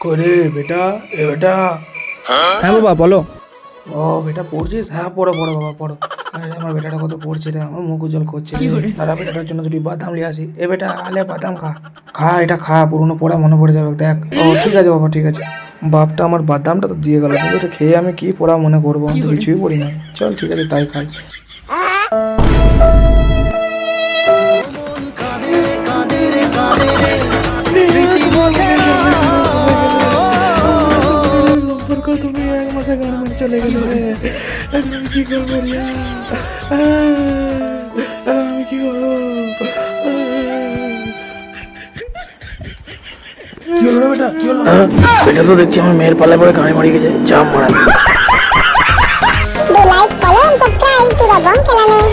করে বেটা, এ বেটা। হ্যাঁ বাবা বলো। ও বেটা পড়ছিস? হ্যাঁ পড়ো পড়ো বাবা পড়ো। আরে আমার বেটাটা কত পড়ছে রে, আমার মুখ উজ্জ্বল করছে রে। তারা বেটাটার জন্য দুটি বাদাম নিয়ে আসি। এ বেটা আলে বাদাম খা, খা এটা খা, পুরনো পড়া মনে পড়ে যাবে দেখ। ও ঠিক আছে বাবা ঠিক আছে। বাপটা আমার বাদামটা তো দিয়ে গেল, কিন্তু এটা খেয়ে আমি কি পড়া মনে করবো? আমি তো কিছুই পড়ি না। চল ঠিক আছে তাই খাই। তুমি এক মাসে গার্মেন্ট চলে গেলে, আমি কি করবো রিয়া? আমি কি করবো? কি হলো বেটা, কি হলো? বেটা তো দেখছি আমার মেয়ের পাল্লায় পরে গাড়ি মারি গেছে, চাপ মারা। Do like, follow and subscribe to the Bomb Channel.